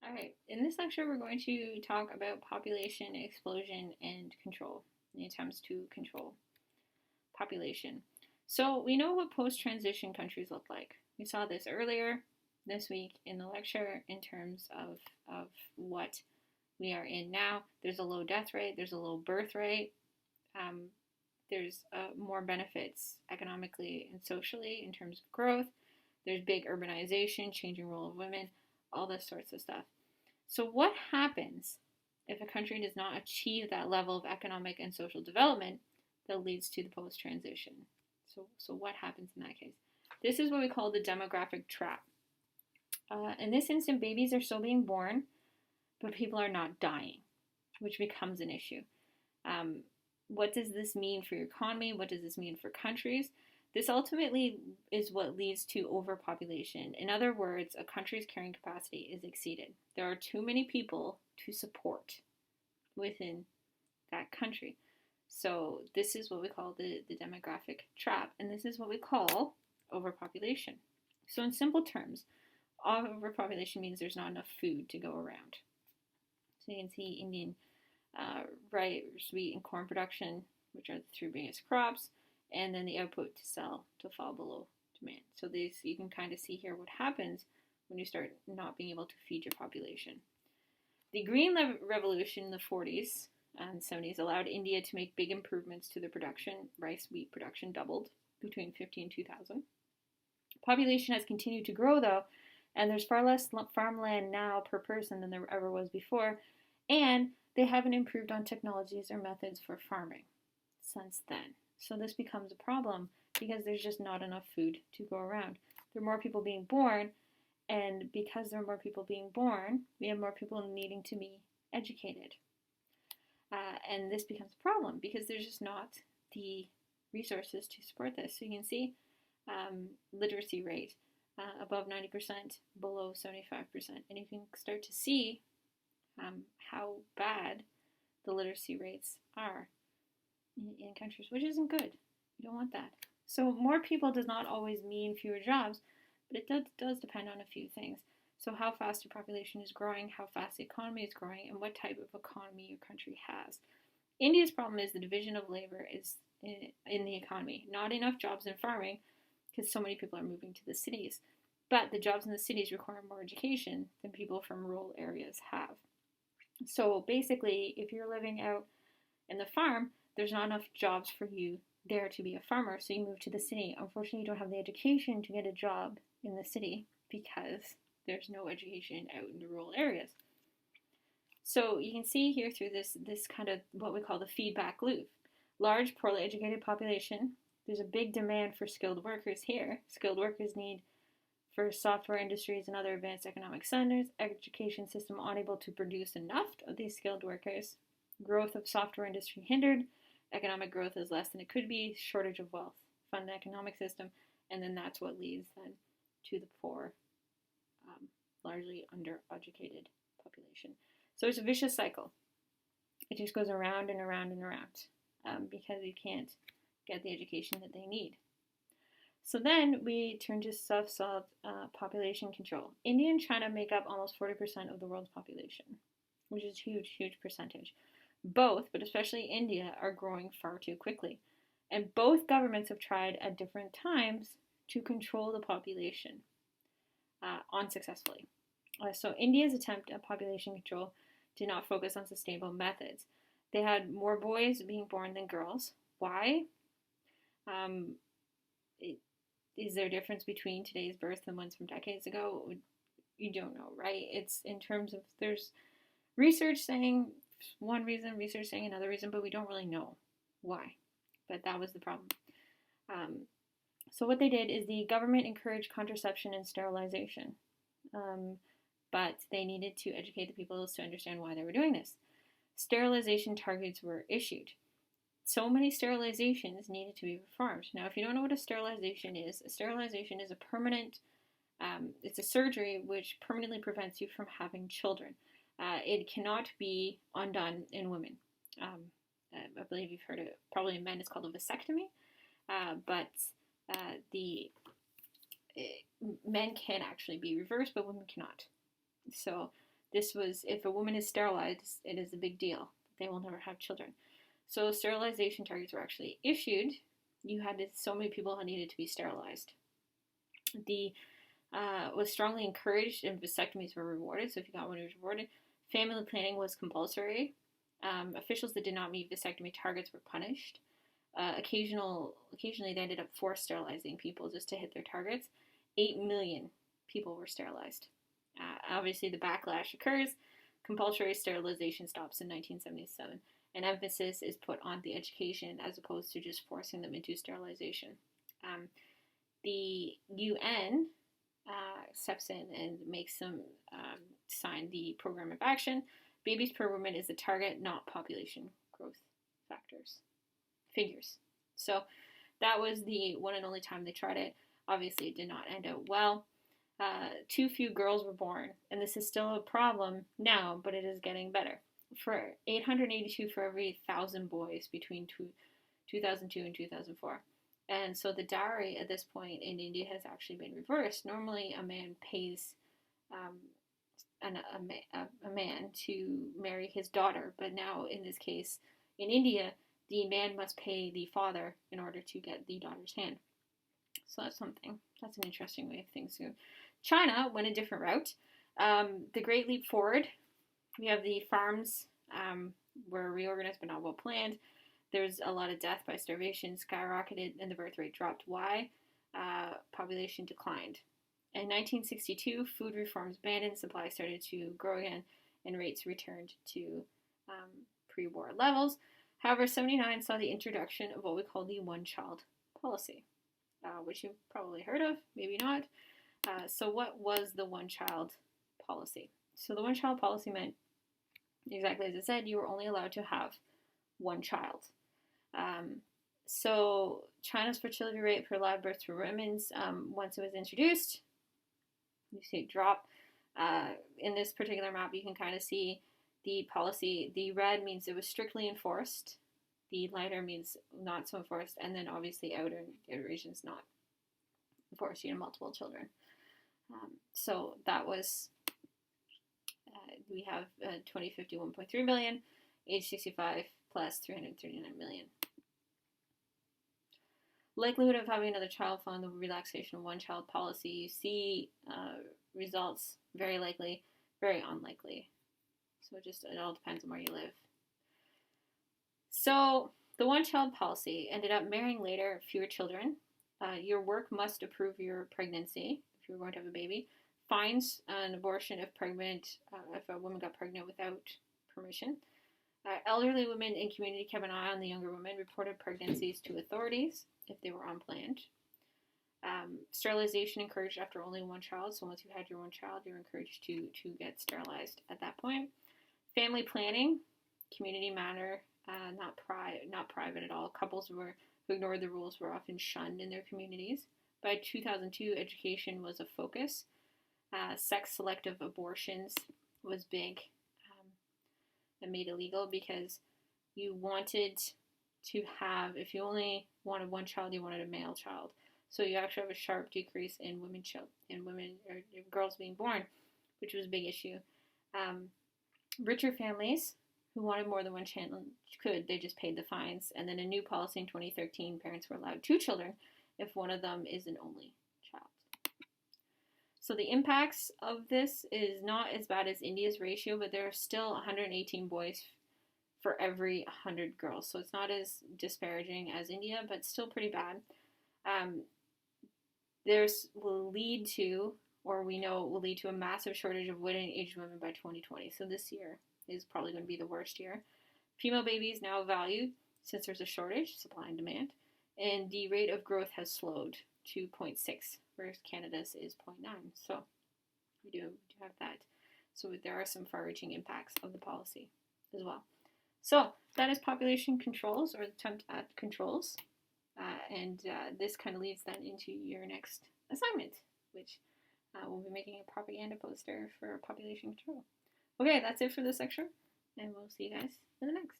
All right, in this lecture, we're going to talk about population explosion and control, the attempts to control population. So, we know what post transition countries look like. We saw this earlier this week in the lecture in terms of what we are in now. There's a low death rate, there's a low birth rate, um, there's more benefits economically and socially in terms of growth. There's big urbanization, changing role of women, all this sorts of stuff. So, what happens if a country does not achieve that level of economic and social development that leads to the post transition? So, what happens in that case? This is what we call the demographic trap. In this instant, babies are still being born, but people are not dying, which becomes an issue. Um, what does this mean for your economy? What does this mean for countries? This ultimately is what leads to overpopulation. In other words, a country's carrying capacity is exceeded. There are too many people to support within that country. So this is what we call the demographic trap, and this is what we call overpopulation. So in simple terms, overpopulation means there's not enough food to go around. So you can see Indian rice, wheat, and corn production, which are the three biggest crops, and then the output to sell to fall below demand. So this, you can kind of see here what happens when you start not being able to feed your population. The Green Revolution in the 40s and 70s allowed India to make big improvements to the production. Rice, wheat production doubled between 50 and 2000. Population has continued to grow though, and there's far less farmland now per person than there ever was before, and they haven't improved on technologies or methods for farming since then. So this becomes a problem because there's just not enough food to go around. There are more people being born, and because there are more people being born, we have more people needing to be educated. And this becomes a problem because there's just not the resources to support this. So you can see literacy rate above 90%, below 75%. And you can start to see how bad the literacy rates are in countries, which isn't good. You don't want that. So more people does not always mean fewer jobs, but it does depend on a few things. So how fast your population is growing, how fast the economy is growing, and what type of economy your country has. India's problem is the division of labor is in the economy. Not enough jobs in farming because so many people are moving to the cities. But the jobs in the cities require more education than people from rural areas have. So basically, if you're living out in the farm, there's not enough jobs for you there to be a farmer, so you move to the city. Unfortunately, you don't have the education to get a job in the city because there's no education out in the rural areas. So you can see here through this kind of what we call the feedback loop. Large, poorly educated population. There's a big demand for skilled workers here. Skilled workers need for software industries and other advanced economic centers. Education system unable to produce enough of these skilled workers. Growth of software industry hindered. Economic growth is less than it could be. Shortage of wealth. Fund the economic system. And then that's what leads then to the poor, largely undereducated population. So it's a vicious cycle. It just goes around and around and around because you can't get the education that they need. So then we turn to self-solved population control. India and China make up almost 40% of the world's population, which is a huge, huge percentage. Both, but especially India, are growing far too quickly. And both governments have tried at different times to control the population unsuccessfully. So India's attempt at population control did not focus on sustainable methods. They had more boys being born than girls. Why? Is there a difference between today's births and ones from decades ago? You don't know, right? It's in terms of there's research saying one reason, research saying another reason, but we don't really know why. But that was the problem. So what they did is the government encouraged contraception and sterilization. But they needed to educate the people to understand why they were doing this. Sterilization targets were issued. So many sterilizations needed to be performed. Now, if you don't know what a sterilization is a permanent, it's a surgery which permanently prevents you from having children. It cannot be undone in women. I believe you've heard it, probably in men it's called a vasectomy, but men can actually be reversed, but women cannot. So This was, if a woman is sterilized, it is a big deal. They will never have children. So sterilization targets were actually issued. You had so many people who needed to be sterilized. The was strongly encouraged, and vasectomies were rewarded. So if you got one, it was rewarded. Family planning was compulsory. Officials that did not meet vasectomy targets were punished. Occasionally, they ended up forced sterilizing people just to hit their targets. 8 million people were sterilized. Obviously, the backlash occurs. Compulsory sterilization stops in 1977, and emphasis is put on the education as opposed to just forcing them into sterilization. The UN steps in and makes them sign the program of action. Babies per woman is the target, not population growth figures. So that was the one and only time they tried it. Obviously, it did not end out well. Too few girls were born, and this is still a problem now, but it is getting better. For 882 for every 1,000 boys between 2002 and 2004. And so the dowry at this point in India has actually been reversed. Normally, a man pays a man to marry his daughter, but now in this case, in India, the man must pay the father in order to get the daughter's hand. So that's something. That's an interesting way of things. China went a different route. The Great Leap Forward. We have the farms were reorganized but not well planned. There's a lot of death by starvation, skyrocketed, and the birth rate dropped. Why? Population declined. In 1962, food reforms banned and supply started to grow again, and rates returned to pre-war levels. However, 79 saw the introduction of what we call the one-child policy, which you've probably heard of, maybe not. So what was the one-child policy? So the one-child policy meant, exactly as it said, you were only allowed to have one child. So China's fertility rate for live births for women, once it was introduced, you see it drop. In this particular map, you can kind of see the policy. The red means it was strictly enforced. The lighter means not so enforced. And then obviously outer regions not enforced, multiple children. So that was, we have 2050, 1.3 million, age 65 plus 339 million. Likelihood of having another child following the relaxation of one-child policy. You see results very likely, very unlikely. So it all depends on where you live. So the one-child policy ended up marrying later, fewer children. Your work must approve your pregnancy if you're going to have a baby. Fines an abortion if a woman got pregnant without permission. Elderly women in community kept an eye on the younger women, reported pregnancies to authorities if they were unplanned. Sterilization encouraged after only one child. So once you had your one child, you're encouraged to get sterilized at that point. Family planning, community matter, not private at all. Couples who ignored the rules were often shunned in their communities. By 2002, education was a focus. Sex-selective abortions was big and made illegal because you wanted to have, if you only wanted one child, you wanted a male child. So you actually have a sharp decrease in girls being born, which was a big issue. Richer families who wanted more than one child they just paid the fines. And then a new policy in 2013, parents were allowed 2 children if one of them is an only child. So the impacts of this is not as bad as India's ratio, but there are still 118 boys for every 100 girls. So it's not as disparaging as India, but still pretty bad. Will lead to a massive shortage of aged women by 2020. So this year is probably going to be the worst year. Female babies now valued since there's a shortage, supply and demand, and the rate of growth has slowed to 0.6, whereas Canada's is 0.9. So we do have that. So there are some far-reaching impacts of the policy as well. So that is population controls, or attempt at controls. And this kind of leads then into your next assignment, which we'll be making a propaganda poster for population control. Okay, that's it for this lecture, and we'll see you guys in the next.